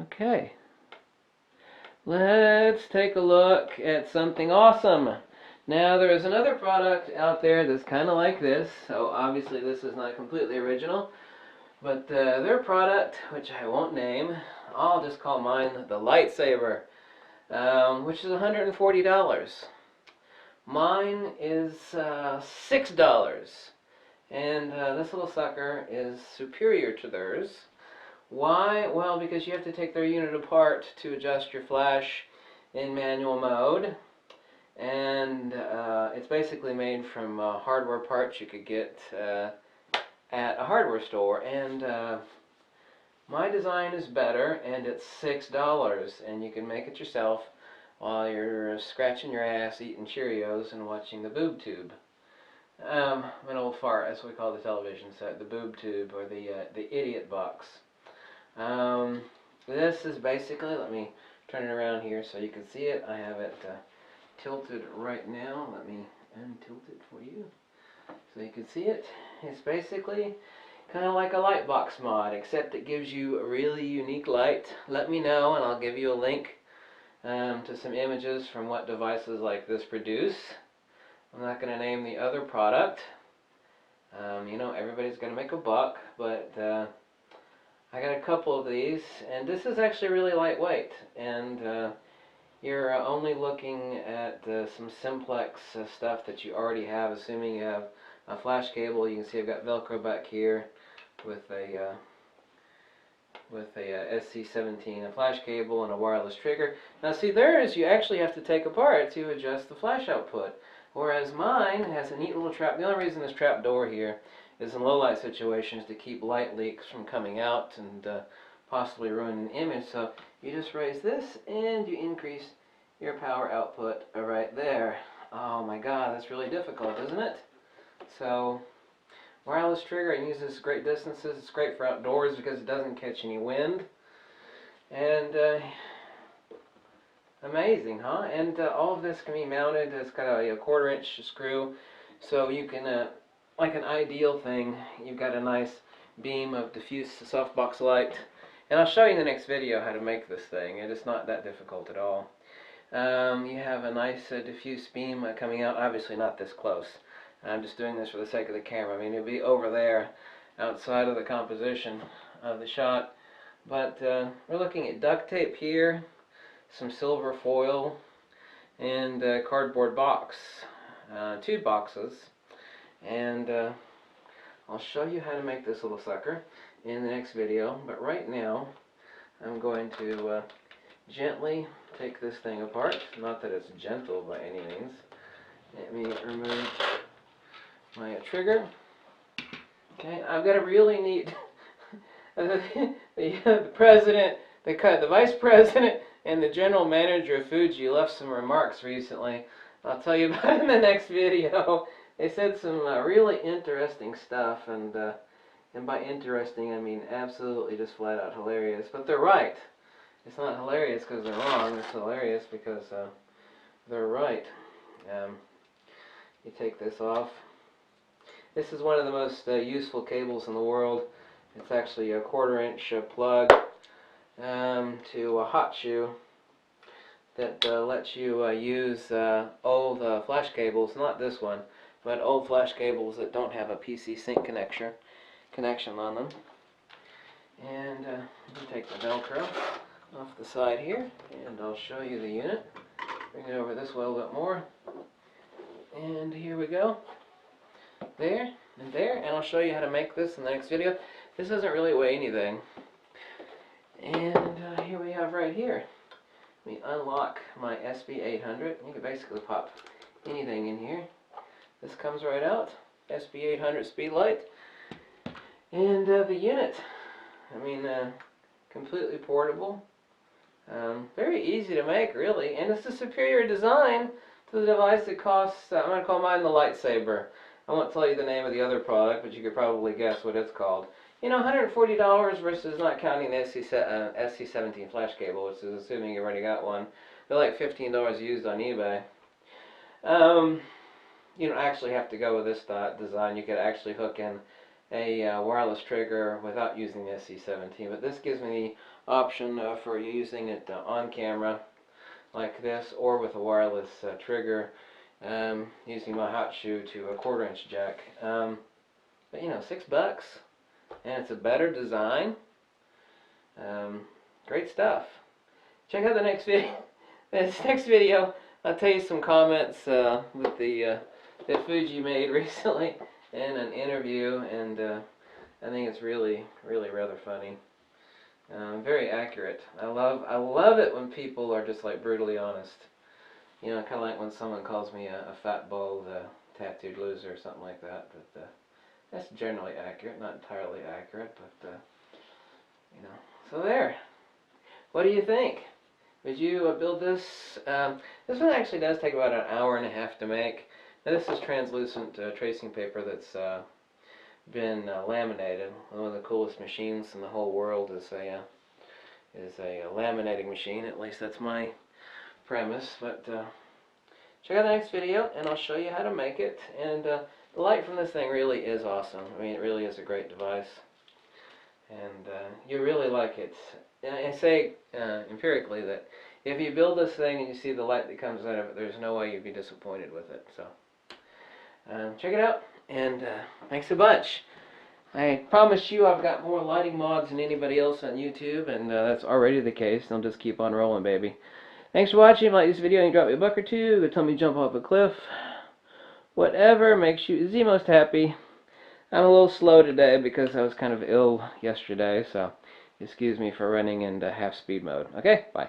Okay, let's take a look at something awesome. Now there is another product out there that's kind of like this, so obviously this is not completely original, but their product, which I won't name, I'll just call mine the Lightsaber, which is $140. Mine is $6. And this little sucker is superior to theirs. Why? Well, because you have to take their unit apart to adjust your flash in manual mode. And it's basically made from hardware parts you could get at a hardware store. And my design is better, and it's $6. And you can make it yourself while you're scratching your ass, eating Cheerios, and watching the boob tube. An old fart, that's what we call the television set, the boob tube, or the idiot box. This is basically, let me turn it around here so you can see it. I have it tilted right now. Let me untilt it for you so you can see it. It's basically kind of like a light box mod, except it gives you a really unique light. Let me know and I'll give you a link to some images from what devices like this produce. I'm not going to name the other product. You know, everybody's going to make a buck, but I got a couple of these, and this is actually really lightweight, and you're only looking at some simplex stuff that you already have, assuming you have a flash cable. You can see I've got Velcro back here with a SC17, a flash cable, and a wireless trigger. Now see, theirs you actually have to take apart to adjust the flash output. Whereas mine has a neat little trap. The only reason this trap door here is in low light situations to keep light leaks from coming out and possibly ruining the image. So you just raise this and you increase your power output right there. Oh my god, that's really difficult, isn't it? So wireless trigger, I use this great distances. It's great for outdoors because it doesn't catch any wind. And amazing, huh? And all of this can be mounted. It's got a 1/4-inch screw, so you can, like an ideal thing, you've got a nice beam of diffuse softbox light. And I'll show you in the next video how to make this thing. It is not that difficult at all. You have a nice diffuse beam coming out, obviously not this close. I'm just doing this for the sake of the camera. I mean, it'll be over there, outside of the composition of the shot. But we're looking at duct tape here, some silver foil, and a cardboard box, 2 boxes, and I'll show you how to make this little sucker in the next video. But right now I'm going to gently take this thing apart. Not that it's gentle by any means. Let me remove my trigger. Okay, I've got a really neat the president, the vice president, and the general manager of Fuji left some remarks recently. I'll tell you about it in the next video. They said some really interesting stuff, and by interesting I mean absolutely just flat out hilarious. But they're right. It's not hilarious because they're wrong. It's hilarious because they're right. You take this off. This is one of the most useful cables in the world. It's actually a 1/4-inch plug to a hot shoe that lets you use old flash cables, not this one, but old flash cables that don't have a PC sync connection on them. And you take the Velcro off the side here, and I'll show you the unit. Bring it over this way a little bit more. And here we go. There and there, and I'll show you how to make this in the next video. This doesn't really weigh anything. And here we have right here. Let me unlock my SB800. You can basically pop anything in here. This comes right out. SB800 speed light. And the unit. I mean, completely portable. Very easy to make, really. And it's a superior design to the device that costs, I'm going to call mine the Lightsaber. I won't tell you the name of the other product, but you could probably guess what it's called. You know, $140 versus not counting the SC17 flash cable, which is assuming you already got one. They're like $15 used on eBay. You don't actually have to go with this design. You could actually hook in a wireless trigger without using the SC17, but this gives me the option for using it on camera like this, or with a wireless trigger, using my hot shoe to a 1/4-inch jack. But you know, $6, and it's a better design. Great stuff. Check out the next video. This next video, I'll tell you some comments with the that Fuji made recently in an interview, and I think it's really rather funny. Very accurate. I love it when people are just like brutally honest. You know, kind of like when someone calls me a fat, bald, tattooed loser or something like that. But that's generally accurate, not entirely accurate, but you know. So there. What do you think? Would you build this? This one actually does take about an hour and a half to make. Now this is translucent tracing paper that's been laminated. One of the coolest machines in the whole world is a laminating machine. At least that's my premise. But check out the next video, and I'll show you how to make it. And the light from this thing really is awesome. I mean, it really is a great device, and you really like it. And I say empirically that if you build this thing and you see the light that comes out of it, there's no way you'd be disappointed with it. So check it out, and thanks a bunch. I promise you I've got more lighting mods than anybody else on YouTube, and that's already the case. I'll just keep on rolling, baby. Thanks for watching. If you like this video and you drop me a buck or two, go tell me to jump off a cliff. Whatever makes you the most happy. I'm a little slow today because I was kind of ill yesterday, so excuse me for running into half speed mode. Okay, bye.